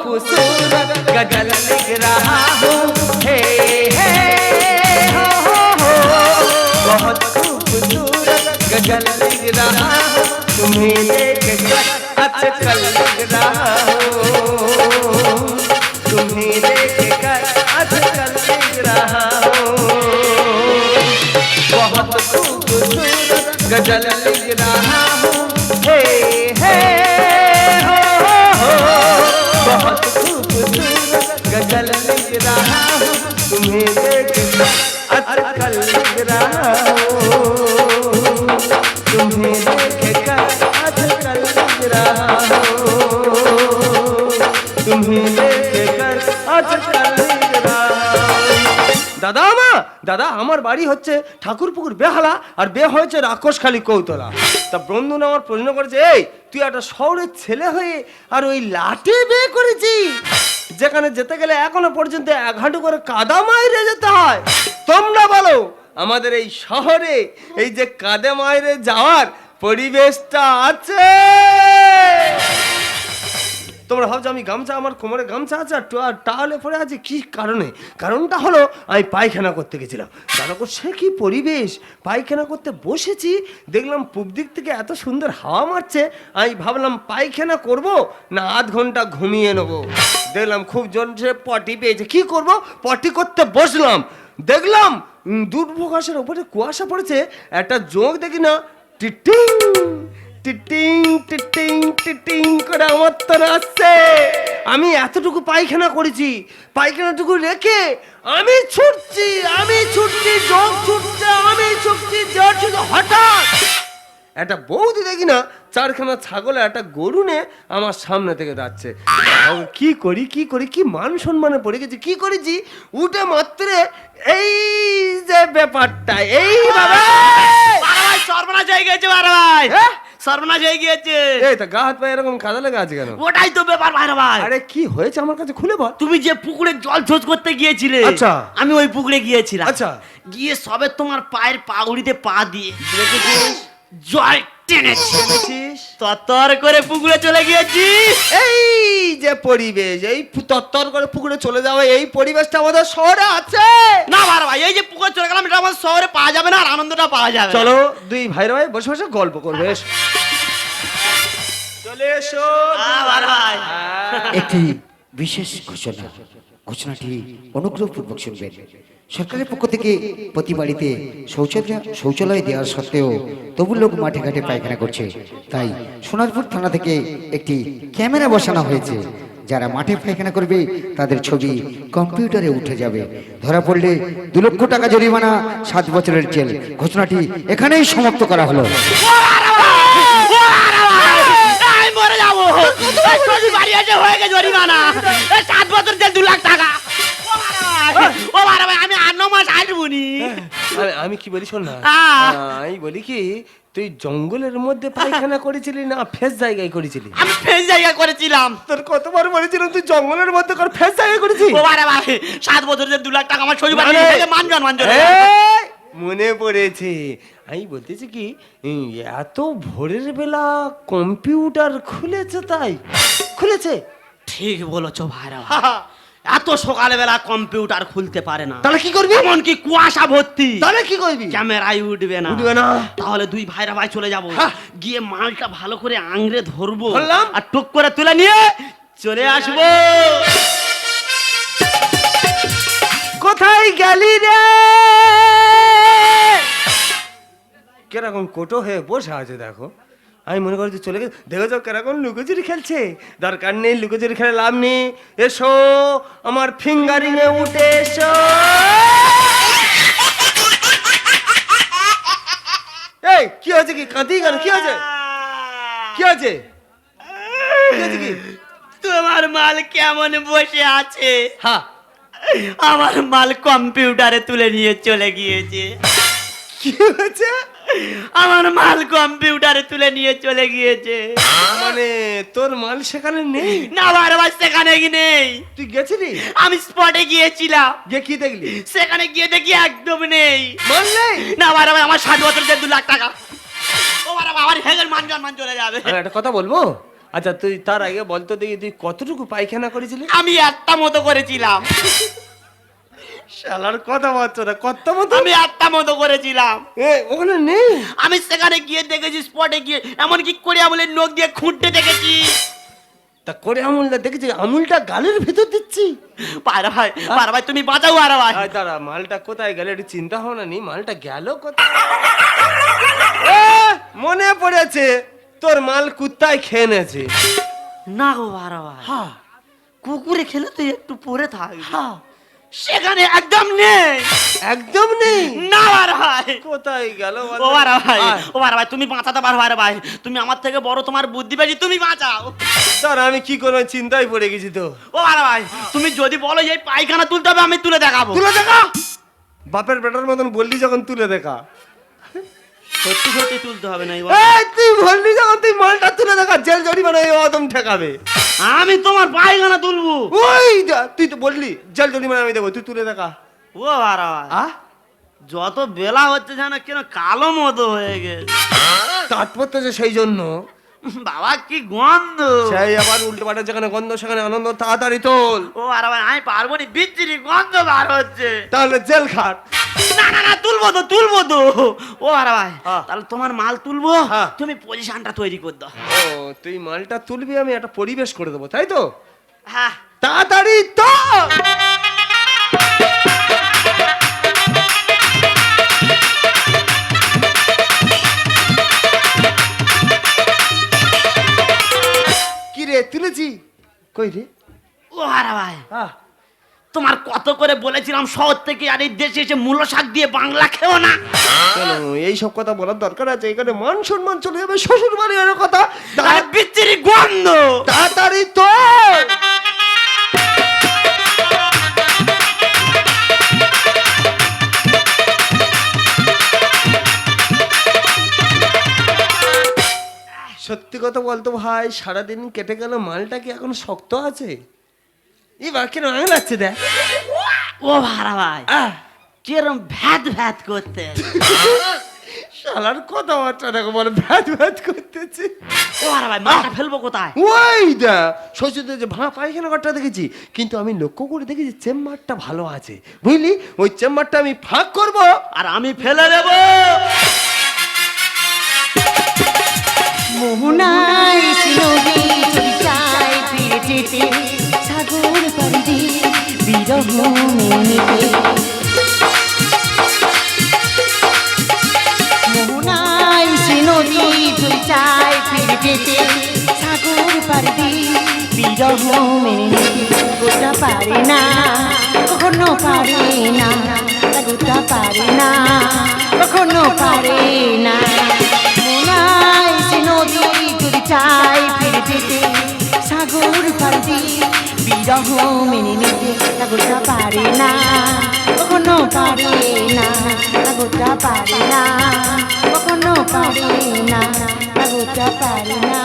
खूबसूरत गजल लिख रहा हूँ, हे हे हो बहुत खूबसूरत गजल लिख रहा हूँ, तुम्हें देखकर आजकल लिख रहा हूँ, तुम्हें देखकर आजकल लिख रहा हूँ, बहुत खूबसूरत गजल लिख रहा हूँ, हे हे बहुत खूबसूरत गजल लिख रहा हूँ, तुम्हें देखकर आजकल लिख रहा हूँ, तुम्हें देखकर आजकल लिख रहा हूँ, तुम्हें देखकर आजकल लिख रहा हूँ। दादा দাদা আমার বাড়ি হচ্ছে ঠাকুরপুকুর বেহালা আর বে হয়েছে রাক্ষসখালী কৌতলা। তা বন্ধুরা আমার প্রশ্ন করেছে, এই তুই একটা শহরের ছেলে হয়ে আর ওই লাটে বিয়ে করেছিস, যেখানে যেতে গেলে এখনো পর্যন্ত 1 হাঁটু করে কাদা মাইরে যেতে হয়। তোমরা বলো আমাদের এই শহরে এই যে কাদা মাইরে যাওয়ার পরিবেশটা আছে? তোমরা ভাবছো আমি গামছা, আমার কোমরে গামছা আছে আর টাওয়ালে পরে আছে, কি কারণে? কারণটা হলো আমি পায়খানা করতে গেছিলাম। দাদা সে কি পরিবেশ, পায়খানা করতে বসেছি, দেখলাম পূব দিক থেকে এত সুন্দর হাওয়া মারছে, আমি ভাবলাম পায়খানা করব না আধ ঘন্টা ঘুমিয়ে নেবো। দেখলাম খুব জোরে পটি পেয়েছে, কি করব, পটি করতে বসলাম, দেখলাম দূরপ্রকাশের উপরে কুয়াশা পড়েছে, একটা জোঁক দেখি না টিটিং টিটিং টিটিং টিটিং করে আমার তোর আসছে। আমি এতটুকু পায়খানা করেছি, পায়খানাটুকু রেখে আমি ছুটছি জোক ছুটছে, আমি ছুটছি জোর ছুটছে, হঠাৎ একটা বৌদি দেখি না 4খানা ছাগলে একটা গরু নিয়ে আমার সামনে থেকে যাচ্ছে। কি করি কি মান সম্মানে পড়ে গেছি, কি করেছি, উঠে মাত্রে এই যে ব্যাপারটা, এই বাবা সর্বনাশ হয়ে গেছে ভাই, সর্বনাশ হয়ে গিয়েছে। এই তো গা হাত পায়ে এরকম কাদা লেগে আছে কেন? ওটাই তো ব্যাপার ভাই। আরে কি হয়েছে আমার কাছে খুলে বল। তুমি যে পুকুরে জল ছোঁচ করতে গিয়েছিলে, আচ্ছা, আমি ওই পুকুরে গিয়েছিলাম। আচ্ছা, গিয়ে সবে তোমার পায়ের পাগুড়িতে পা দিয়ে জল টেনেছিস, তত্তর করে পুকুরে চলে গিয়েছি। এই যে পরিবেশ, এই তত্তর করে পুকুরে চলে যাওয়া, এই পরিবেশটা আমাদের শহরে আছে না ভাই। এই যে পুকুরে চলে গেলাম, এটা আমাদের শহরে পাওয়া যাবে না, আর আনন্দটা পাওয়া যাবে। চলো দুই ভাইরা ভাই বসে বসে গল্প করবে, চলে এসো ভাই। একটি বিশেষ ঘোষণাটি অনুগ্রহপূর্বক শুনবেন। সরকারের পক্ষ থেকে প্রতি বাড়িতে শৌচালয় দেওয়ার সত্ত্বেও তবু লোক মাঠে ঘাটে পায়খানা করছে, তাই সোনারপুর থানা থেকে একটি ক্যামেরা বসানো হয়েছে। যারা মাঠে পায়খানা করবে তাদের ছবি কম্পিউটারে উঠে যাবে, ধরা পড়লে 2 লক্ষ টাকা জরিমানা, 7 বছরের জেল। ঘোষণাটি এখানেই সমাপ্ত করা হলো। হয়ে গেছে জরিমানা, 7 বছর জেল, 2 লাখ টাকা। ও ভাই আমি 8-9 মাস আটবুনি। আমি কি বলি শোন না, আমি বলি কি তুই জঙ্গলের মধ্যে পায়খানা করেছিলি না ফেস জায়গায় করেছিলি? আমি ফেস জায়গায় করেছিলাম। তোর কতবার বলেছিলাম তুই জঙ্গলের মধ্যে কর, ফেস জায়গায় করেছিস? ও ভাই 7 বছর জেল, 2 লাখ টাকা আমার শরীর মানজন। মনে পড়েছে, আমি বলতেছি কি এত ভোরের বেলা কম্পিউটার খুলেছে, তাই খুলেছে? ঠিক বলেছো ভাইরা, এত সকালে বেলা কম্পিউটার খুলতে পারে না। তাহলে কি করবি? এমন কি কুয়াশা ভর্তি, তাহলে কি করবি? ক্যামেরায় উঠবে না। তাহলে 2 ভাইরা ভাই চলে যাবো, গিয়ে মালটা ভালো করে আংরে ধরবো আর টুক করে তুলে নিয়ে চলে আসবো। কোথায় গেলি রে? কিরকম কোটো হয়ে বসে আছে দেখো, আমি মনে করি চলে গেছে। দেখো তো কিরকম লুকোচুরি খেলছে, দরকার নেই লুকোচুরি খেলে লাভ নেই। এসো আমার ফিঙ্গারিং এ উঠে এসো। এই কি হয়েছে, কি কাঁদি কেন, কি হয়েছে, কি হয়েছে, কি? তোমার মাল কেমন বসে আছে? হ্যাঁ, আমার মাল কম্পিউটারে তুলে নিয়ে চলে গিয়েছে। কি হয়েছে? আমার মাল কম্পিউটারে তুলে নিয়ে চলে গিয়েছে। মানে তোর মাল সেখানে নেই? না বারবার সেখানে কি নেই। তুই গেছিলি? আমি স্পটে গিয়েছিলাম, গিয়ে কি দেখলি? সেখানে গিয়ে দেখি একদম নেই। মাল নেই? না বারবার আমার 60 বছর 2 লাখ টাকা। ও বারবার আমার হেগের মান সম্মান চলে যাবে। আমি একটা কথা বলবো? আচ্ছা তুই তার আগে বলতো দেখি তুই কতটুকু পায়খানা করেছিলি? আমি একটা মতো করেছিলাম। শালার কথা বলছো না, কত মতো? আমি একটা মতো করেছিলাম। ওখানে নেই? আমি সেখানে গিয়ে দেখেছি, স্পটে গিয়ে এমনকি করে আমলের নখ দিয়ে খুঁটতে দেখেছি। তা করে আমুলটা দেখেছি, আমুলটা গালের ভিতর দিচ্ছি। পায়রা ভাই তুমি বাঁচাও পায়রা ভাই। দাঁড়া, মালটা কোথায় গেল একটু চিন্তা ভাবনা নি, মালটা গেল কোথায়? মনে পড়েছে, তোর মাল কুত্তায় খেয়ে নেছে। না গো পায়রা ভাই, হ্যাঁ কুকুরে খেলে তো একটু পরে থাকবে। সেখানে একদম নেই। একদম নেই? না পায়রা ভাই। কোথায় গেল? ও পায়রা ভাই, ও পায়রা ভাই তুমি বাঁচাতে পারো পায়রা ভাই, তুমি আমার থেকে বড়, তোমার বুদ্ধি বেশি, তুমি বাঁচাও। দাঁড়া, আমি কি করবো চিন্তায় পড়ে গেছি তো। ও পায়রা ভাই তুমি যদি বলো এই পায়খানা তুলতে হবে, আমি তুলে দেখাবো। তুলে দেখা? বাপের বেটার মতন বললি যখন তুলে দেখা। সত্যি সত্যি তুলতে হবে না তুই বললি যখন তুই মালটা তুলে দেখা, জেল জরিমানা একদম ঠেকাবে। আমি তোমার পায়খানা তুলবো। ওই তুই তো বললি জেল জরিমানা আমি দেবো, তুই তুলে দেখা। ও পায়রা ভাই যত বেলা হচ্ছে যেন কেন কালো মতো হয়ে গেছে। তাৎপর্য যে সেই জন্য। বাবা কি গন্ধ! সেই আবার উল্টো পাল্টা যেখানে গন্ধ সেখানে আনন্দ, তাড়াতাড়ি তোল। ও আর আমি পারবো না, বিচ্ছিরি গন্ধ বার হচ্ছে। তাহলে জেল খাট। না না না তুলবো তো। ও আর ভাই তাহলে তোমার মাল তুলবো, তুমি পজিশনটা তৈরি করে দাও। ও তুই মালটা তুলবি, আমি একটা পরিবেশ করে দেবো, তাই তো? হ্যাঁ তাড়াতাড়ি তো। কি রে তুলেছি? কই রে? ও আর ভাই তোমার কত করে বলেছিলাম শহর থেকে আর এই দেশে এসে মূলো শাক দিয়ে বাংলা খেও না। কেন এইসব কথা বলার দরকার আছে? এখানে মান সম্মান চলে যাবে, শ্বশুর বাড়ি এর কথা। বিচ্ছিরি গন্ধ। তাড়াতাড়ি তো। সত্যি কথা বলতো ভাই, সারাদিন কেটে গেল, মালটা কি এখন শক্ত আছে? এবার কেন আঙলাচ্ছে দেখ। ও ভাড়া ভাই কিরম ভ্যাত করতে। শালার কথাবার্তা দেখো, বলে ভ্যাত ভ্যাত করতেছে। ও ভাড়া ভাই মাথা ফেলবো কোথায়? ওই দা শ্বশুরদের যে ভাঙা পায়খানা ঘরটা দেখেছি, কিন্তু আমি লক্ষ্য করে দেখেছি চেম্বারটা ভালো আছে, বুঝলি? ওই চেম্বারটা আমি ফাঁক করব আর আমি ফেলে দেব। মোহনাই সিনোদি যদি চাই ফিরে যেতে, সাগর পাড়ি দিয়ে বিরহ মেনেতে। মোহনাই সিনোদি যদি চাই ফিরে যেতে, সাগর পাড়ি দিয়ে বিরহ মেনে নিতে। গোটা পারে না, কখনো পারে না, গোটা পারে না, কখনো পারে না। মোহনাই সিনোদি যদি চাই ফিরে যেতে, সাগর পাড়ি দিয়ে বিরহ মেনে নিতে। গোটা পারে না, কখনো পারে না, গোটা পারে না, কখনো পারে না, গোটা পারে না,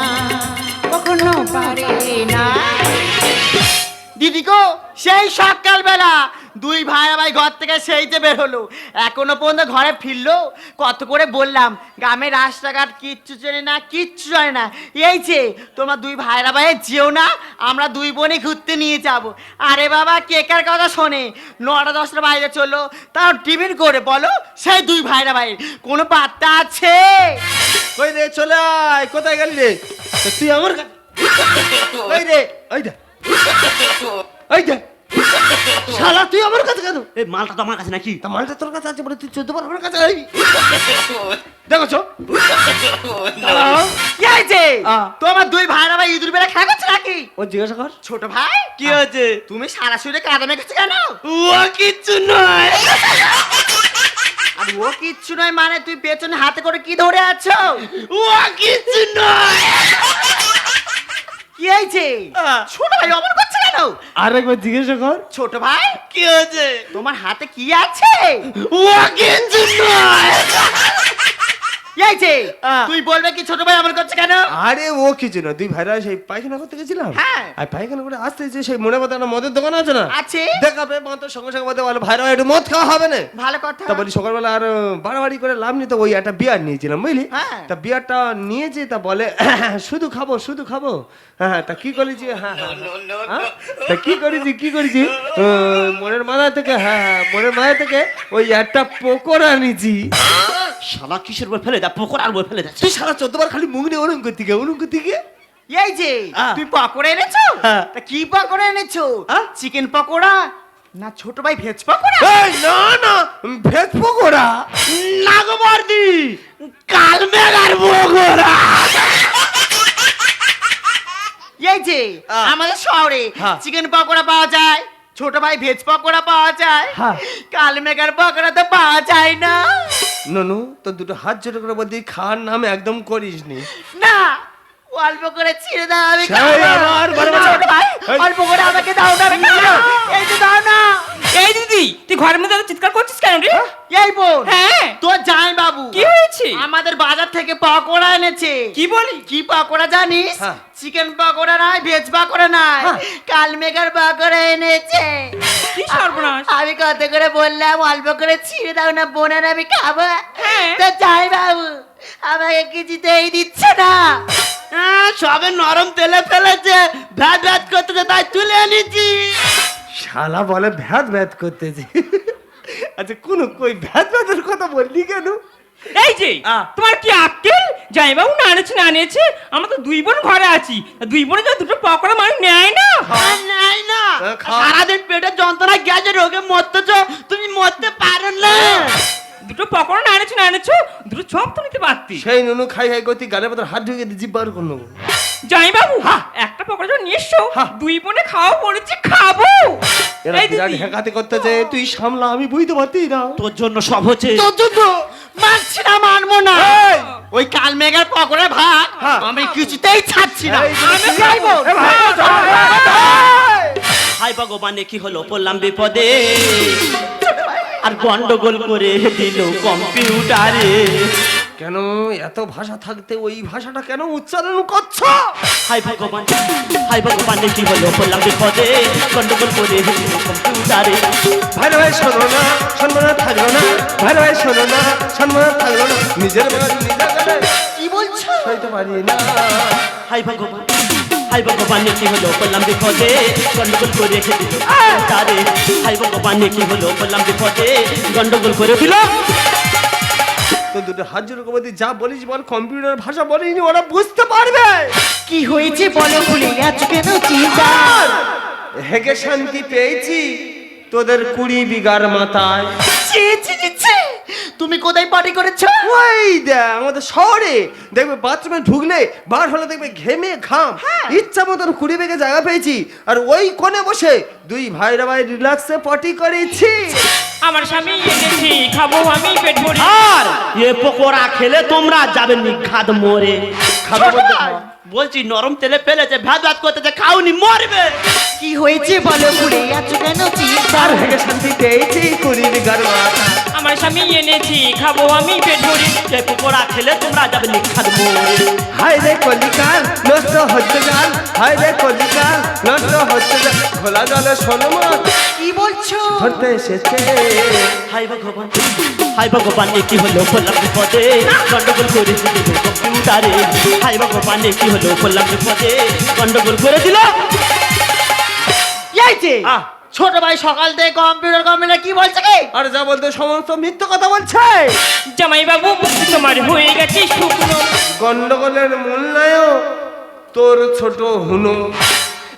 কখনো পারে না। দিদি গো সেই সকালবেলা দুই ভাই ভাই ঘর থেকে সেই যে বের হলো, এখনো পর্যন্ত ঘরে ফিরলো। কত করে বললাম গ্রামের রাস্তাঘাট কিচ্ছু জানে না, কিচ্ছু জানে না। এই যে তোমরা দুই ভাইরা ভাই যেও না, আমরা দুই বোনে ঘুরতে নিয়ে যাব। আরে বাবা কে কার কথা শোনে? 9টা 10টার বাইরে চললো, তাও টিফিন করে বলো সেই দুই ভাইরা ভাই কোনো পাত্তা আছে? ওই রে চলে আয়। কোথায় গেলি রে? তুই আমার কাছে ওই রে, ওই দে ওই দে। শালা তুই আমার কাছে কেন? এই মালটা তো আমার কাছে নাকি? তা মালটা তোর কাছে আছে বলে তুই 14 বার আমার কাছে আইবি? দেখছো এই যে তোমার দুই ভাইরা ভাই ইঁদুর বেলা খেলা করছে নাকি? ও জিজ্ঞাসা কর। ছোট ভাই কি হয়েছে? তুমি সারা শুয়ে কাঁদা মেখেছো কেন? ও কিচ্ছু নয়। আর ও কিচ্ছু নয় মানে তুই পেছনে হাতে করে কি ধরে আছো? ও কিচ্ছু নয়। কি হয়েছে? ছোট ভাই অমন করছে কেন? আরেকবার জিজ্ঞাসা কর। ছোট ভাই কি হয়েছে? তোমার হাতে কি আছে? ও কিচ্ছু নয়। এই যে হ্যাঁ। তুই বলবে কি ছোট ভাই এমন করছে কেন? আরে ও কিছু না, দুই ভাইরা সেই পায়খানা করতে গেছিলাম। হ্যাঁ। আর পায়খানা করে আসতে যে সেই মনে কথা একটা মদের দোকান আছে না, আছে। দেখাবে মতো সঙ্গে সঙ্গে বলতে বলে ভাইরা একটু মদ খাওয়া হবে না। ভালো কথা। তা বলি সকালবেলা আর বাড়াবাড়ি করে লাভ নেই, তো ওই একটা বিয়ার নিয়েছিলাম বুঝলি। হ্যাঁ। তা বিয়ারটা নিয়েছে, তা বলে শুধু খাবো শুধু খাবো। হ্যাঁ তা কি করেছি, হ্যাঁ তা কি করেছি মনের মাথা থেকে, মনের মাথা থেকে ওই একটা পকোড়া নিয়েছি। শালা কিসের বই ফেলে দা, পকোড়ার বই ফেলে যাচ্ছে। তুই সারা 14 বার খালি মুখ নিয়ে ওরম করতে গিয়ে এই যে হ্যাঁ। তুই পকোড়া এনেছো? হ্যাঁ। তা কি পকোড়া এনেছো? হ্যাঁ? চিকেন পকোড়া না ছোট ভাই ভেজ পকোড়া? এই না না ভেজ পকোড়া না গো বর্দি, কাল মেঘার পকোড়া। এই যে হ্যাঁ। আমাদের শহরে হ্যাঁ। চিকেন পকোড়া পাওয়া যায়, ছোট ভাই ভেজ পকোড়া পাওয়া যায়, হ্যাঁ। কালমেঘার পকোড়া তো পাওয়া যায় না। ননু তো দুটো হাত জোড়ো করে বলতে খাওয়ার নাম একদম করিস নি। না অল্প করে ছিঁড়ে দাও, আমি সেই খাবো। আমার বড় না, বড়- ছোট ভাই এই। অল্প করে আমাকে দাও না, আমি খাবো। এই যে দাও না। এই দিদি, তুই ঘরের মধ্যে এত চিৎকার করছিস কেন রে? এই বোন, হ্যাঁ। তোর জামাই বাবু কি হয়েছে? আমাদের বাজার থেকে পকোড়া এনেছে। কি বলি? কি পকোড়া জানিস? হ্যাঁ। চিকেন পকোড়া নয়, ভেজ পকোড়া নয়, হ্যাঁ। কালমেঘার পকোড়া এনেছে। কি সর্বনাশ! আমি কত করে বললাম অল্প করে ছিঁড়ে দাও না বোনের, আমি খাবো। হ্যাঁ। তো যাই বাবু আমাকে কিছুতেই দিচ্ছে না। সবে নরম তেলে ফেলেছে, ভ্যাট ভ্যাট করতেছে, তাই তুলে এনেছি। শালা বলে ভ্যাদ ভ্যাদ করতেছি। আচ্ছা কোন কই ভ্যাদ ভ্যাদের কথা বললি কেন? এই যে তোমার কি আক্কেল? জামাইবাবু না এনেছে না এনেছে, আমরা তো দুই বোন ঘরে আছি, দুই বোনে যা দুটো পকোড়া মানুষ নেয় না। আর নাই না, খাও। সারাদিন পেটের যন্ত্রণা গ্যাসের রোগে মরতেছ, তুমি মরতে পারো না। দুটো পকোড়া না এনেছো না এনেছো, দুটো চপ তো নিতে পারতি। সেই নুনু খাই খাই করতে গালের ভেতর হাত ঢুকে দিয়ে জিভ বার করে নেবো। জামাইবাবু একটা পকোড়া যখন নিয়ে এসছো, হ্যাঁ। দুই বোনে খাওয়া বলেছি, খাবো। এরা এই বিরাট দিদি, হেকাতে করতেছে, তুই সামলা, আমি বুঝতে পারতি না। তোর জন্য সব হচ্ছে। তোর জন্য মানছি না, মানবো না। ওই কালমেঘার পকোড়া ভাত হ্যাঁ। আমি কিছুতেই ছাড়ছি না। এই যে- আমি খাইবো। হাই ভগবানে কি হলো, পড়লাম বিপদে, আর গন্ডগোল করে দিল কম্পিউটারে। কেন এত ভাষা থাকতে ওই ভাষাটা কেন উচ্চারণ করছো? হাই ভগবান, হাই ভগবানে কি হলো, পড়লাম বিপদে, গন্ডগোল করে দিল কম্পিউটারে। ভাই ভাই শোনো না, সম্মান থাকলো না, ভাই ভাই শোনো না, সম্মান থাকলো না, নিজের বাড়ি নিজের গেলে কি বলছো? সইতে পারি না। হাই ভগবান, হাই ভগবানে কি হলো, পড়লাম বিপদে, গন্ডগোল করে দিল কম্পিউটারে। হাই ভগবানে কি হলো, পড়লাম বিপদে, গন্ডগোল করে দিল। তো দুটো হাত জোড়ো করে বলতে যা বলিস বল, কম্পিউটার ভাষা বলিনি, ওরা বুঝতে পারবে। কি হয়েছে বলো, ভুলে গেছো কেন চিন্তা? হেগে শান্তি পেয়েছি তোদের 20 বিঘার মাথায়। ছি, ছি, ছি, ছি। তুমি কোথায় পার্টি করেছো? ওই দেখ আমাদের শহরে দেখবে বাথরুমে ঢুকলে বার হলে দেখবে ঘেমে ঘাম, ইচ্ছা মতন 20 বিঘা জায়গা পেয়েছি, আর ওই কোণে বসে দুই ভাইরা ভাই রিল্যাক্সে পটি করেছি। আমার স্বামী এনেছি, খাবো আমি পেট ভরে। আর এ পকোড়া খেলে তোমরা যাবে নিঘাত মরে। খাবে বলতে বলছি নরম তেলে ফেলেছে, ভ্যাদ ভ্যাদ করতেছে, খাওনি মরবে। কি হয়েছে বলো, ভুলে গেছো কেন চিন্তা? আর হেগে শান্তি পেয়েছি 20 বিঘার মাথায়। আমার স্বামী এনেছি, খাবো আমি পেট ভরে। এ পকোড়া খেলে তোমরা যাবে নিঘাত মরে। হায় রে কলিকাল নষ্ট হচ্ছে গাল, হায় রে কলিকাল নষ্ট হচ্ছে গাল, খোলা জলে শোনো মা কি বলছো? ধরতে এসেছে। হাই ভগবান, হাই ভগবান কি হলো, বললাম বিপদে, গন্ডগোল করে দিল কম্পিউটারে। হাই ভগবান কি হলো, বললাম বিপদে, গন্ডগোল করে দিল। এই যে ছোট ভাই সকাল থেকে কম্পিউটার কি বলছে কি? আর যা বলতে সমস্ত মিথ্যে কথা বলছে। জামাইবাবু বুঝি তোমার হয়ে গেছে শুকনো। গন্ডগোলের মূল্যায়ও তোর ছোট হুনো।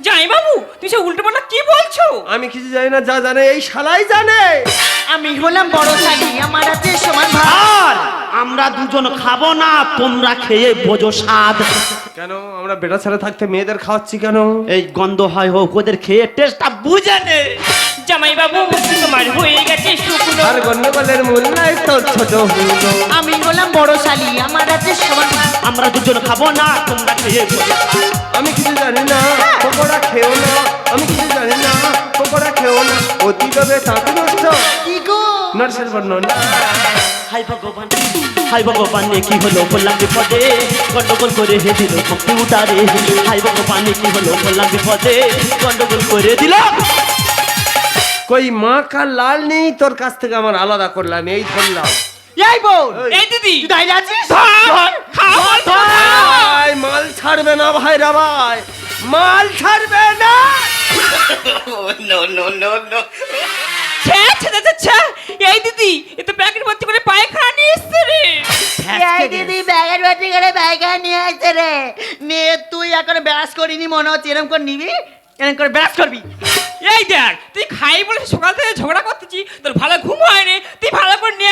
জামাইবাবু তুমি সে উল্টো পাল্টা কি বলছো? আমি কিছু জানি না, যা জানে এই শালাই জানে। আমি হলাম বড় শালী, আমার আছে সমান ভাগ। আর আমরা দুজন খাবো না, তোমরা খেয়ে বোঝো স্বাদ। কেন আমরা বেটা ছেলে থাকতে মেয়েদের খাওয়াচ্ছি কেন? এই গন্ধ হয় হোক, ওদের খেয়ে টেস্টটা বুঝে নে। জামাইবাবু বুঝি তোমার হয়ে গেছে শুকনো। আর গন্ডগোলের মূল্যায় তোর ছোট হুনো। আমি হলাম বড় শালী, আমার আছে সমান ভাগ। আমরা দুজন খাবো না, তোমরা খেয়ে বোঝো স্বাদ। আমি কিছু জানি না, পকোড়া খেও না, আমি কিছু জানি না, পকোড়া খেও না, অতি তবে তাকে নষ্ট কি গো? নরসের বর্ণনা। হাই ভগবান, হাই ভগবান কি হলো বললাম বিপদে গন্ডগোল করে দিল কম্পিউটারে হাই ভগবান কি হলো বললাম বিপদে গন্ডগোল করে দিল কই মা কার লাল নেই তোর কাছ থেকে আমার আলাদা করলাম, এই ধরলাম। এই বোন এই দিদি তুই দাঁড়িয়ে আছিস ধর, খাও, ধর। ভাই মাল ছাড়বে না ভাইরা ভাই, মাল ছাড়বে না। ছ্যা, ছ্যা, ছ্যা, ছ্যা। এই দিদি এ তো প্যাকেট ভর্তি করে পায়খানা নিয়ে এসছে রে। এই দিদি ব্যাগের ভর্তি করে বাইকা নিয়ে আসছে রে। নে তুই এখন ব্যাস করিনি মনে হচ্ছে, এরকম করে নিবি, এরকম করে ব্যাস করবি। এই দেখ তুই খাই বলে সকাল থেকে ঝগড়া করতেছি, তোর ভালো ঘুম হয়নি, তুই ভালো করে নিয়ে